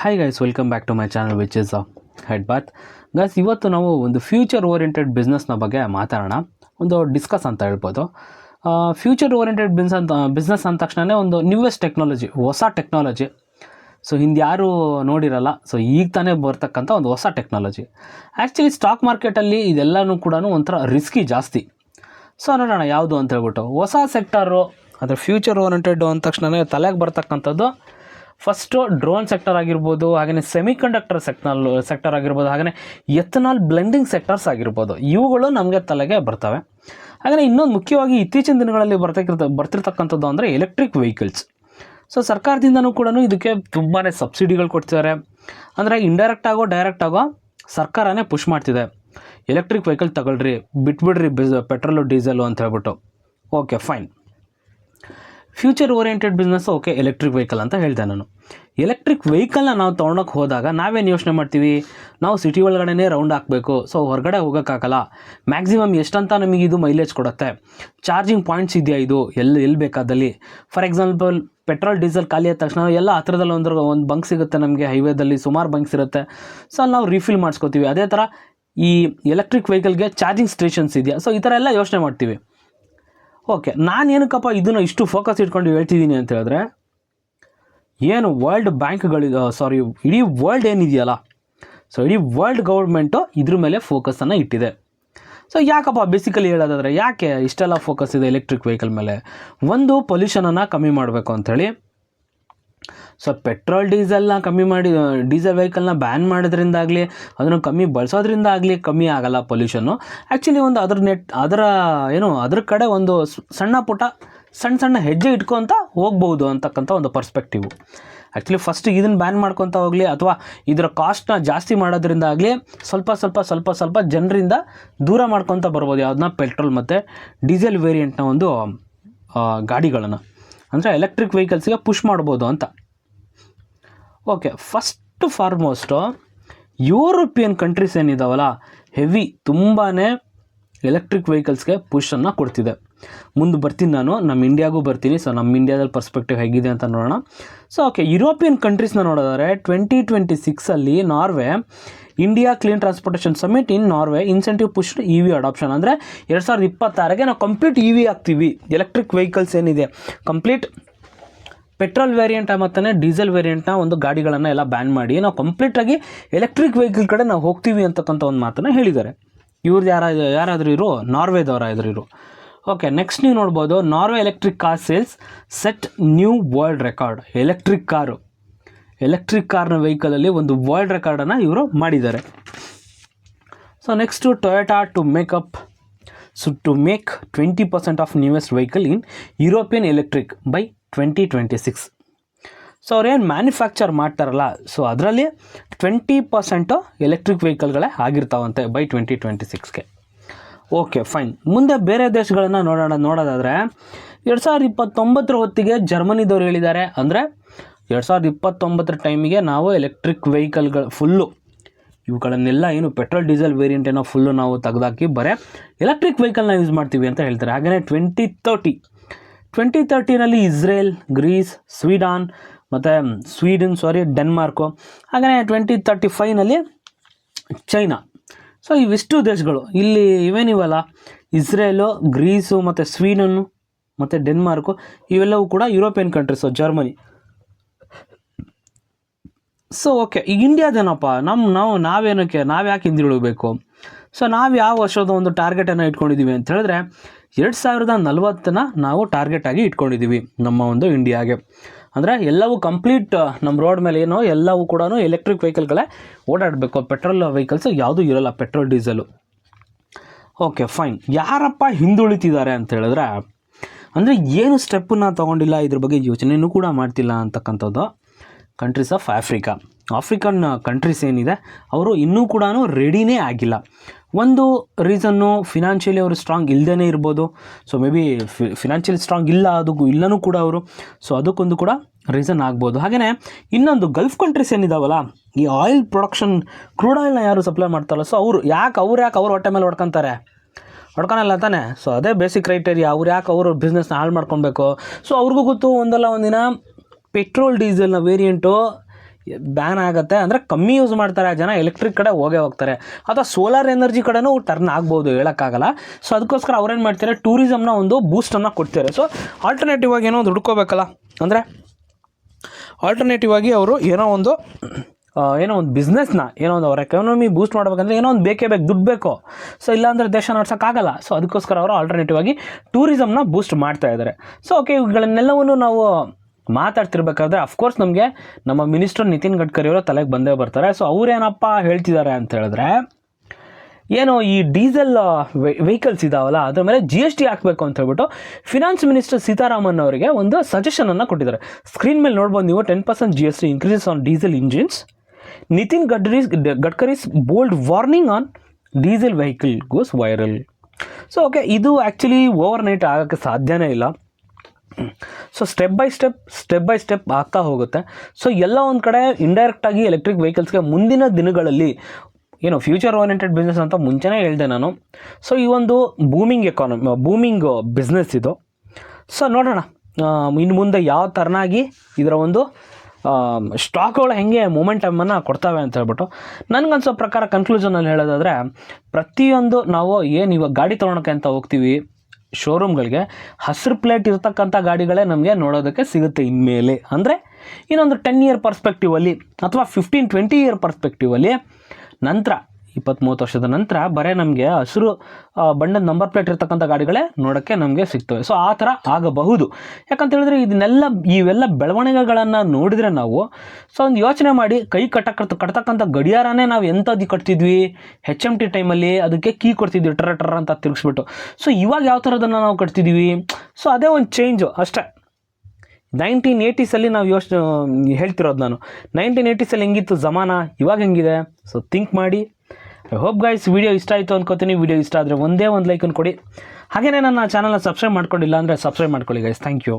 Hi guys, welcome back to my channel which is head bath. Guys, ಇವತ್ತು ನಾವು ಒಂದು future oriented ಬಿಸ್ನೆಸ್ನ ಬಗ್ಗೆ ಮಾತಾಡೋಣ, ಒಂದು ಡಿಸ್ಕಸ್ ಅಂತ ಹೇಳ್ಬೋದು. ಫ್ಯೂಚರ್ ಓರಿಯೆಂಟೆಡ್ ಬಿಸ್ನೆಸ್ ಅಂದ ತಕ್ಷಣ ಒಂದು ನ್ಯೂವೆಸ್ಟ್ ಟೆಕ್ನಾಲಜಿ, ಹೊಸ ಟೆಕ್ನಾಲಜಿ. ಸೊ ಹಿಂದೆ ಯಾರೂ ನೋಡಿರಲ್ಲ. ಸೊ ಈಗ ತಾನೇ ಬರ್ತಕ್ಕಂಥ ಒಂದು ಹೊಸ ಟೆಕ್ನಾಲಜಿ. ಆ್ಯಕ್ಚುಲಿ ಸ್ಟಾಕ್ ಮಾರ್ಕೆಟಲ್ಲಿ ಇದೆಲ್ಲನೂ ಕೂಡ ಒಂಥರ ರಿಸ್ಕಿ ಜಾಸ್ತಿ. ಸೊ ನೋಡೋಣ ಯಾವುದು ಅಂತ ಹೇಳ್ಬಿಟ್ಟು. ಹೊಸ ಸೆಕ್ಟರು, ಅದರ ಫ್ಯೂಚರ್ ಓರಿಯೆಂಟೆಡ್ ಅಂದ ತಕ್ಷಣ ತಲೆಗೆ ಬರ್ತಕ್ಕಂಥದ್ದು ಫಸ್ಟು ಡ್ರೋನ್ ಸೆಕ್ಟರ್ ಆಗಿರ್ಬೋದು, ಹಾಗೆಯೇ ಸೆಮಿಕಂಡಕ್ಟರ್ ಸೆಕ್ಟರ್ ಆಗಿರ್ಬೋದು, ಹಾಗೆಯೇ ಎಥನಾಲ್ ಬ್ಲೆಂಡಿಂಗ್ ಸೆಕ್ಟರ್ಸ್ ಆಗಿರ್ಬೋದು. ಇವುಗಳು ನಮಗೆ ತಲೆಗೆ ಬರ್ತವೆ. ಹಾಗೆಯೇ ಇನ್ನೊಂದು ಮುಖ್ಯವಾಗಿ ಇತ್ತೀಚಿನ ದಿನಗಳಲ್ಲಿ ಬರ್ತಿರ್ತಕ್ಕಂಥದ್ದು ಅಂದರೆ ಎಲೆಕ್ಟ್ರಿಕ್ ವೆಹಿಕಲ್ಸ್. ಸೊ ಸರ್ಕಾರದಿಂದನೂ ಕೂಡ ಇದಕ್ಕೆ ತುಂಬಾ ಸಬ್ಸಿಡಿಗಳು ಕೊಡ್ತಿದ್ದಾರೆ. ಅಂದರೆ ಇಂಡೈರೆಕ್ಟಾಗೋ ಡೈರೆಕ್ಟಾಗೋ ಸರ್ಕಾರನೇ ಪುಷ್ ಮಾಡ್ತಿದೆ, ಎಲೆಕ್ಟ್ರಿಕ್ ವೆಹಿಕಲ್ ತಗೊಳ್ರಿ, ಬಿಟ್ಬಿಡ್ರಿ ಪೆಟ್ರೋಲು ಡೀಸೆಲು ಅಂತ ಹೇಳ್ಬಿಟ್ಟು. Okay fine. Future oriented business okay, electric vehicle ಅಂತ ಹೇಳಿದೆ ನಾನು. ಎಲೆಕ್ಟ್ರಿಕ್ ವೆಹಿಕಲ್ನ ನಾವು ತೊಗೊಳಕ್ಕೆ ಹೋದಾಗ ನಾವೇನು ಯೋಚನೆ ಮಾಡ್ತೀವಿ, ನಾವು ಸಿಟಿ ಒಳಗಡೆ ರೌಂಡ್ ಹಾಕಬೇಕು, ಸೊ ಹೊರಗಡೆ ಹೋಗೋಕ್ಕಾಗಲ್ಲ, ಮ್ಯಾಕ್ಸಿಮಮ್ ಎಷ್ಟಂತ ನಮಗೆ ಇದು ಮೈಲೇಜ್ ಕೊಡುತ್ತೆ, ಚಾರ್ಜಿಂಗ್ ಪಾಯಿಂಟ್ಸ್ ಇದೆಯಾ ಇದು ಎಲ್ಲಿ ಬೇಕಾದಲ್ಲಿ. ಫಾರ್ ಎಕ್ಸಾಂಪಲ್ ಪೆಟ್ರೋಲ್ ಡೀಸೆಲ್ ಖಾಲಿ ಆದ ತಕ್ಷಣ ಎಲ್ಲ ಹತ್ರದಲ್ಲಿ ಒಂದು ಬಂಕ್ ಸಿಗುತ್ತೆ ನಮಗೆ, ಹೈವೇದಲ್ಲಿ ಸುಮಾರು ಬಂಕ್ಸ್ ಇರುತ್ತೆ. ಸೊ ಅಲ್ಲಿ ನಾವು ರೀಫಿಲ್ ಮಾಡಿಸ್ಕೋತೀವಿ. ಅದೇ ಥರ ಈ ಎಲೆಕ್ಟ್ರಿಕ್ ವೆಹಿಕಲ್ಗೆ ಚಾರ್ಜಿಂಗ್ ಸ್ಟೇಷನ್ಸ್ ಇದೆಯಾ, ಸೊ ಈ ಥರ ಎಲ್ಲ ಯೋಚನೆ ಮಾಡ್ತೀವಿ. ಓಕೆ, ನಾನು ಏನಕ್ಕಪ್ಪ ಇದನ್ನು ಇಷ್ಟು ಫೋಕಸ್ ಇಟ್ಕೊಂಡು ಹೇಳ್ತಿದ್ದೀನಿ ಅಂತ ಹೇಳಿದ್ರೆ, ಏನು ವರ್ಲ್ಡ್ ಬ್ಯಾಂಕ್ಗಳಿದೆ, ಇಡೀ ವರ್ಲ್ಡ್ ಏನಿದೆಯಲ್ಲ, ಸೊ ಇಡೀ ವರ್ಲ್ಡ್ ಗೌರ್ಮೆಂಟು ಇದ್ರ ಮೇಲೆ ಫೋಕಸನ್ನು ಇಟ್ಟಿದೆ. ಸೊ ಯಾಕಪ್ಪ ಬೇಸಿಕಲಿ ಹೇಳೋದಾದರೆ ಯಾಕೆ ಇಷ್ಟೆಲ್ಲ ಫೋಕಸ್ ಇದೆ ಎಲೆಕ್ಟ್ರಿಕ್ ವೆಹಿಕಲ್ ಮೇಲೆ? ಒಂದು, ಪೊಲ್ಯೂಷನನ್ನು ಕಮ್ಮಿ ಮಾಡಬೇಕು ಅಂಥೇಳಿ. ಸೊ ಪೆಟ್ರೋಲ್ ಡೀಸೆಲ್ನ ಕಮ್ಮಿ ಮಾಡಿ, ಡೀಸೆಲ್ ವೆಹಿಕಲ್ನ ಬ್ಯಾನ್ ಮಾಡೋದ್ರಿಂದಾಗಲಿ, ಅದನ್ನು ಕಮ್ಮಿ ಬಳಸೋದ್ರಿಂದಾಗಲಿ ಕಮ್ಮಿ ಆಗಲ್ಲ ಪೊಲ್ಯೂಷನ್ನು. ಆ್ಯಕ್ಚುಲಿ ಒಂದು ಅದ್ರ ಕಡೆ ಒಂದು ಸಣ್ಣ ಹೆಜ್ಜೆ ಇಟ್ಕೊತ ಹೋಗ್ಬೋದು ಅಂತಕ್ಕಂಥ ಒಂದು ಪರ್ಸ್ಪೆಕ್ಟಿವು. ಆ್ಯಕ್ಚುಲಿ ಫಸ್ಟ್ ಇದನ್ನು ಬ್ಯಾನ್ ಮಾಡ್ಕೊತ ಹೋಗಲಿ, ಅಥವಾ ಇದರ ಕಾಸ್ಟ್ನ ಜಾಸ್ತಿ ಮಾಡೋದ್ರಿಂದ ಆಗಲಿ ಸ್ವಲ್ಪ ಜನರಿಂದ ದೂರ ಮಾಡ್ಕೊತ ಬರ್ಬೋದು ಯಾವುದನ್ನ, ಪೆಟ್ರೋಲ್ ಮತ್ತು ಡೀಸೆಲ್ ವೇರಿಯಂಟ್ನ ಒಂದು ಗಾಡಿಗಳನ್ನು, ಅಂದರೆ ಎಲೆಕ್ಟ್ರಿಕ್ ವೆಹಿಕಲ್ಸ್ಗೆ ಪುಷ್ ಮಾಡ್ಬೋದು ಅಂತ. Okay, first foremost European countries ಏನಿದಾವಲ್ಲ, ಹೆವಿ ತುಂಬಾ ಎಲೆಕ್ಟ್ರಿಕ್ ವೆಹಿಕಲ್ಸ್ಗೆ ಪುಷನ್ನು ಕೊಡ್ತಿದೆ. ಮುಂದೆ ಬರ್ತೀನಿ ನಾನು, ನಮ್ಮ ಇಂಡಿಯಾಗೂ ಬರ್ತೀನಿ. ಸೊ ನಮ್ಮ ಇಂಡಿಯಾದಲ್ಲಿ ಪರ್ಸ್ಪೆಕ್ಟಿವ್ ಹೇಗಿದೆ ಅಂತ ನೋಡೋಣ. ಸೊ ಓಕೆ, ಯುರೋಪಿಯನ್ ಕಂಟ್ರೀಸ್ನ ನೋಡೋದಾದರೆ 2026 Norway India clean transportation summit in Norway incentive push EV adoption. ಅಂದರೆ 2026 ನಾವು ಕಂಪ್ಲೀಟ್ EV ಆಗ್ತೀವಿ. ಎಲೆಕ್ಟ್ರಿಕ್ ವೆಹಿಕಲ್ಸ್ ಏನಿದೆ ಕಂಪ್ಲೀಟ್ ಪೆಟ್ರೋಲ್ ವೇರಿಯಂಟ್ ಮತ್ತು ಡೀಸೆಲ್ ವೇರಿಯಂಟ್ನ ಒಂದು ಗಾಡಿಗಳನ್ನು ಎಲ್ಲ ಬ್ಯಾನ್ ಮಾಡಿ ನಾವು ಕಂಪ್ಲೀಟಾಗಿ ಎಲೆಕ್ಟ್ರಿಕ್ ವೆಹಿಕಲ್ ಕಡೆ ನಾವು ಹೋಗ್ತೀವಿ ಅಂತಕ್ಕಂಥ ಒಂದು ಮಾತನ್ನು ಹೇಳಿದ್ದಾರೆ. ಇವ್ರದ್ದು ಯಾರಾದರೂ ಇರೋ ನಾರ್ವೆದವರಾದ್ರು. ಓಕೆ, ನೆಕ್ಸ್ಟ್ ನೀವು ನೋಡ್ಬೋದು, Norway electric car sales set new world record. Electric ಕಾರ್ನ ವೆಹಿಕಲಲ್ಲಿ ಒಂದು ವರ್ಲ್ಡ್ ರೆಕಾರ್ಡನ್ನು ಇವರು ಮಾಡಿದ್ದಾರೆ. So next Toyota to make 20% of newest vehicle in European electric by 2026. So ಅವ್ರೇನು ಮ್ಯಾನುಫ್ಯಾಕ್ಚರ್ ಮಾಡ್ತಾರಲ್ಲ, ಸೊ ಅದರಲ್ಲಿ 20% ಎಲೆಕ್ಟ್ರಿಕ್ ವೆಹಿಕಲ್ಗಳೇ ಆಗಿರ್ತಾವಂತೆ ಬೈ 2026ಗೆ. Okay fine. ಮುಂದೆ ಬೇರೆ ದೇಶಗಳನ್ನು ನೋಡೋದಾದರೆ 2029 ಹೊತ್ತಿಗೆ ಜರ್ಮನಿದವ್ರು ಹೇಳಿದ್ದಾರೆ, ಅಂದರೆ 2029 ಟೈಮಿಗೆ ನಾವು ಎಲೆಕ್ಟ್ರಿಕ್ ವೆಹಿಕಲ್ಗಳು ಫುಲ್ಲು ಇವುಗಳನ್ನೆಲ್ಲ ಏನು ಪೆಟ್ರೋಲ್ ಡೀಸೆಲ್ ವೇರಿಯಂಟ್ ಏನೋ ಫುಲ್ಲು ನಾವು ತೆಗೆದಾಕಿ ಬರೀ ಎಲೆಕ್ಟ್ರಿಕ್ ವೆಹಿಕಲ್ನ ಯೂಸ್ ಮಾಡ್ತೀವಿ ಅಂತ ಹೇಳ್ತಾರೆ. ಹಾಗೆಯೇ 2030ನಲ್ಲಿ ಇಸ್ರೇಲ್, ಗ್ರೀಸ್, ಡೆನ್ಮಾರ್ಕು, ಹಾಗೆಯೇ 2035ನಲ್ಲಿ ಚೈನಾ. ಸೊ ಇವಿಷ್ಟು ದೇಶಗಳು ಇಲ್ಲಿ ಇವೇನಿವಲ್ಲ, ಇಸ್ರೇಲು, ಗ್ರೀಸು ಮತ್ತು ಸ್ವೀಡನ್ನು ಮತ್ತು ಡೆನ್ಮಾರ್ಕು, ಇವೆಲ್ಲವೂ ಕೂಡ European countries, Germany. So okay, ಈಗ ಇಂಡಿಯಾದೇನಪ್ಪ, ನಾವು ಯಾಕೆ ಹಿಂದಿರುಗಬೇಕು? ಸೊ ನಾವು ಯಾವ ವರ್ಷದ ಒಂದು ಟಾರ್ಗೆಟನ್ನು ಇಟ್ಕೊಂಡಿದ್ದೀವಿ ಅಂತ ಹೇಳಿದ್ರೆ 2040 ನಾವು ಟಾರ್ಗೆಟಾಗಿ ಇಟ್ಕೊಂಡಿದ್ದೀವಿ ನಮ್ಮ ಒಂದು ಇಂಡಿಯಾಗೆ. ಅಂದರೆ ಎಲ್ಲವೂ ಕಂಪ್ಲೀಟ್ ನಮ್ಮ ರೋಡ್ ಮೇಲೆ ಏನೋ ಎಲ್ಲವೂ ಕೂಡ ಎಲೆಕ್ಟ್ರಿಕ್ ವೆಹಿಕಲ್ಗಳೇ ಓಡಾಡಬೇಕು, ಪೆಟ್ರೋಲ್ ವೆಹಿಕಲ್ಸು ಯಾವುದೂ ಇರೋಲ್ಲ, ಪೆಟ್ರೋಲ್ ಡೀಸೆಲು. Okay fine. ಯಾರಪ್ಪ ಹಿಂದುಳಿತಿದ್ದಾರೆ ಅಂತ ಹೇಳಿದ್ರೆ, ಅಂದರೆ ಏನು ಸ್ಟೆಪ್ಪನ್ನು ತೊಗೊಂಡಿಲ್ಲ, ಇದ್ರ ಬಗ್ಗೆ ಯೋಚನೆಯೂ ಕೂಡ ಮಾಡ್ತಿಲ್ಲ ಅಂತಕ್ಕಂಥದ್ದು ಕಂಟ್ರೀಸ್ ಆಫ್ ಆಫ್ರಿಕನ್ ಕಂಟ್ರೀಸ್ ಏನಿದೆ, ಅವರು ಇನ್ನೂ ಕೂಡ ರೆಡಿನೇ ಆಗಿಲ್ಲ. ಒಂದು ರೀಸನ್ನು ಫಿನಾನ್ಷಿಯಲಿ ಅವರು ಸ್ಟ್ರಾಂಗ್ ಇಲ್ಲದೇ ಇರ್ಬೋದು. So maybe financially strong ಇಲ್ಲನೂ ಕೂಡ ಅವರು. ಸೊ ಅದಕ್ಕೊಂದು ಕೂಡ ರೀಸನ್ ಆಗ್ಬೋದು. ಹಾಗೆಯೇ ಇನ್ನೊಂದು ಗಲ್ಫ್ ಕಂಟ್ರೀಸ್ ಏನಿದಾವಲ್ಲ, ಈ ಆಯಿಲ್ ಪ್ರೊಡಕ್ಷನ್, ಕ್ರೂಡ್ ಆಯಿಲ್ನ ಯಾರು ಸಪ್ಲೈ ಮಾಡ್ತಾರಲ್ಲ, ಸೊ ಅವ್ರು ಹೊಟ್ಟೆ ಮೇಲೆ ಹೊಡ್ಕೊಳಲ್ಲ ತಾನೆ. ಸೊ ಅದೇ ಬೇಸಿಕ್ ಕ್ರೈಟೇರಿಯಾ. ಅವ್ರು ಬಿಸ್ನೆಸ್ನ ಹಾಳು ಮಾಡ್ಕೊಬೇಕು. ಸೊ ಅವ್ರಿಗೂ ಗೊತ್ತು, ಒಂದಲ್ಲ ಒಂದಿನ ಪೆಟ್ರೋಲ್ ಡೀಸೆಲ್ನ ವೇರಿಯಂಟು ಬ್ಯಾನ್ ಆಗುತ್ತೆ, ಅಂದರೆ ಕಮ್ಮಿ ಯೂಸ್ ಮಾಡ್ತಾರೆ ಜನ, ಎಲೆಕ್ಟ್ರಿಕ್ ಕಡೆ ಹೋಗೇ ಹೋಗ್ತಾರೆ, ಅಥವಾ ಸೋಲಾರ್ ಎನರ್ಜಿ ಕಡೆನೂ ಟರ್ನ್ ಆಗ್ಬೋದು, ಹೇಳೋಕ್ಕಾಗಲ್ಲ. ಸೊ ಅದಕ್ಕೋಸ್ಕರ ಅವ್ರೇನು ಮಾಡ್ತಾರೆ, ಟೂರಿಸಮ್ನ ಒಂದು ಬೂಸ್ಟನ್ನು ಕೊಡ್ತಾರೆ. ಸೊ ಆಲ್ಟರ್ನೇಟಿವ್ ಆಗಿ ಏನೋ ಒಂದು ಹುಡ್ಕೋಬೇಕಲ್ಲ, ಅಂದರೆ ಆಲ್ಟರ್ನೇಟಿವ್ ಆಗಿ ಅವರು ಏನೋ ಒಂದು ಬಿಸ್ನೆಸ್ನ, ಏನೋ ಒಂದು ಅವ್ರ ಎಕಾನಮಿ ಬೂಸ್ಟ್ ಮಾಡ್ಬೇಕಂದ್ರೆ ಏನೋ ಒಂದು ಬೇಕೇ ಬೇಕು, ದುಡ್ಡು ಬೇಕು. ಸೊ ಇಲ್ಲಾಂದರೆ ದೇಶ ನಡ್ಸೋಕ್ಕಾಗಲ್ಲ. ಸೊ ಅದಕ್ಕೋಸ್ಕರ ಅವರು ಆಲ್ಟರ್ನೇಟಿವ್ ಆಗಿ ಟೂರಿಸಮ್ನ ಬೂಸ್ಟ್ ಮಾಡ್ತಾ ಇದ್ದಾರೆ. ಸೊ ಓಕೆ, ಇವುಗಳನ್ನೆಲ್ಲವನ್ನು ನಾವು ಮಾತಾಡ್ತಿರ್ಬೇಕಾದ್ರೆ ಅಫ್ಕೋರ್ಸ್ ನಮಗೆ ನಮ್ಮ ಮಿನಿಸ್ಟರ್ ನಿತಿನ್ ಗಡ್ಕರಿ ಅವರು ತಲೆಗೆ ಬಂದೇ ಬರ್ತಾರೆ. ಸೊ ಅವ್ರೇನಪ್ಪ ಹೇಳ್ತಿದ್ದಾರೆ ಅಂತ ಹೇಳಿದ್ರೆ, ಏನೋ ಈ ಡೀಸೆಲ್ ವೆಹಿಕಲ್ಸ್ ಇದಾವಲ್ಲ ಅದ್ರ ಮೇಲೆ GST ಹಾಕಬೇಕು ಅಂತ ಹೇಳ್ಬಿಟ್ಟು ಫಿನಾನ್ಸ್ ಮಿನಿಸ್ಟರ್ ಸೀತಾರಾಮನ್ ಅವರಿಗೆ ಒಂದು ಸಜೆಷನನ್ನು ಕೊಟ್ಟಿದ್ದಾರೆ. ಸ್ಕ್ರೀನ್ ಮೇಲೆ ನೋಡ್ಬೋದು ನೀವು, 10% GST increases on diesel engines, Nitin Gadkari's bold warning on diesel vehicle goes viral. So okay, ಇದು ಆ್ಯಕ್ಚುಲಿ ಓವರ್ ನೈಟ್ ಆಗೋಕ್ಕೆ ಸಾಧ್ಯನೇ ಇಲ್ಲ. ಸೊ ಸ್ಟೆಪ್ ಬೈ ಸ್ಟೆಪ್ ಆಗ್ತಾ ಹೋಗುತ್ತೆ. ಸೊ ಎಲ್ಲ ಒಂದು ಕಡೆ ಇಂಡೈರೆಕ್ಟಾಗಿ ಎಲೆಕ್ಟ್ರಿಕ್ ವೆಹಿಕಲ್ಸ್ಗೆ ಮುಂದಿನ ದಿನಗಳಲ್ಲಿ ಏನು ಫ್ಯೂಚರ್ ಓರಿಯೆಂಟೆಡ್ ಬಿಸ್ನೆಸ್ ಅಂತ ಮುಂಚೆನೇ ಹೇಳಿದೆ ನಾನು. ಸೊ ಈ ಒಂದು ಬೂಮಿಂಗ್ ಬಿಸ್ನೆಸ್ ಇದು. ಸೊ ನೋಡೋಣ ಇನ್ನು ಮುಂದೆ ಯಾವ ಥರನಾಗಿ ಇದರ ಒಂದು ಸ್ಟಾಕ್ಗಳು ಹೆಂಗೆ ಮೊಮೆಂಟಮನ್ನು ಕೊಡ್ತವೆ ಅಂತ ಹೇಳ್ಬಿಟ್ಟು. ನನಗನ್ಸೋ ಪ್ರಕಾರ ಕನ್ಕ್ಲೂಷನಲ್ಲಿ ಹೇಳೋದಾದರೆ, ಪ್ರತಿಯೊಂದು ನಾವು ಏನು ಇವಾಗ ಗಾಡಿ ತೊಗೊಳಕ್ಕೆ ಅಂತ ಹೋಗ್ತೀವಿ ಶೋರೂಮ್ಗಳಿಗೆ, ಹಸಿರು ಪ್ಲೇಟ್ ಇರ್ತಕ್ಕಂಥ ಗಾಡಿಗಳೇ ನಮಗೆ ನೋಡೋದಕ್ಕೆ ಸಿಗುತ್ತೆ ಇನ್ಮೇಲೆ. ಅಂದರೆ ಇನ್ನೊಂದು 10 ಇಯರ್ ಪರ್ಸ್ಪೆಕ್ಟಿವಲ್ಲಿ ಅಥವಾ 15-20 ಇಯರ್ ಪರ್ಸ್ಪೆಕ್ಟಿವಲ್ಲಿ ನಂತರ 20-30 ವರ್ಷದ ನಂತರ ಬರೀ ನಮಗೆ ಹಸಿರು ಬಣ್ಣದ ನಂಬರ್ ಪ್ಲೇಟ್ ಇರ್ತಕ್ಕಂಥ ಗಾಡಿಗಳೇ ನೋಡೋಕ್ಕೆ ನಮಗೆ ಸಿಗ್ತವೆ. ಸೊ ಆ ಥರ ಆಗಬಹುದು. ಯಾಕಂತ ಹೇಳಿದ್ರೆ ಇವೆಲ್ಲ ಬೆಳವಣಿಗೆಗಳನ್ನು ನೋಡಿದರೆ ನಾವು ಸೊ ಒಂದು ಯೋಚನೆ ಮಾಡಿ, ಕೈ ಕಟ್ತಕ್ಕಂಥ ಗಡಿಯಾರನೇ ನಾವು ಎಂಥದ್ದು ಕಟ್ತಿದ್ವಿ HMT ಟೈಮಲ್ಲಿ, ಅದಕ್ಕೆ ಕೀ ಕೊಡ್ತಿದ್ವಿ ಟರ ಅಂತ ತಿರುಗಿಸ್ಬಿಟ್ಟು. ಸೊ ಇವಾಗ ಯಾವ ಥರದನ್ನು ನಾವು ಕಟ್ತಿದ್ದೀವಿ. ಸೊ ಅದೇ ಒಂದು ಚೇಂಜು ಅಷ್ಟೇ. 1980ಸಲ್ಲಿ ನಾವು ಹೇಳ್ತಿರೋದು ನಾನು, 1980ಸಲ್ಲಿ ಹೆಂಗಿತ್ತು ಜಮಾನ, ಇವಾಗ ಹೆಂಗಿದೆ. ಸೊ ಥಿಂಕ್ ಮಾಡಿ. ಐ ಹೋಪ್ ಗೈಸ್ ವಿಡಿಯೋ ಇಷ್ಟ ಆಯಿತು ಅನ್ಕೋತೀನಿ. ವಿಡಿಯೋ ಇಷ್ಟ ಆದರೆ ಒಂದೇ ಒಂದು ಲೈಕನ್ನು ಕೊಡಿ. ಹಾಗೆಯೇ ನನ್ನ ಚಾನಲ್ನ ಸಬ್ಸ್ಕ್ರೈಬ್ ಮಾಡ್ಕೊಂಡಿಲ್ಲ ಅಂದರೆ ಸಬ್ಸ್ಕ್ರೈಬ್ ಮಾಡ್ಕೊಳ್ಳಿ ಗೈಸ್. Thank you.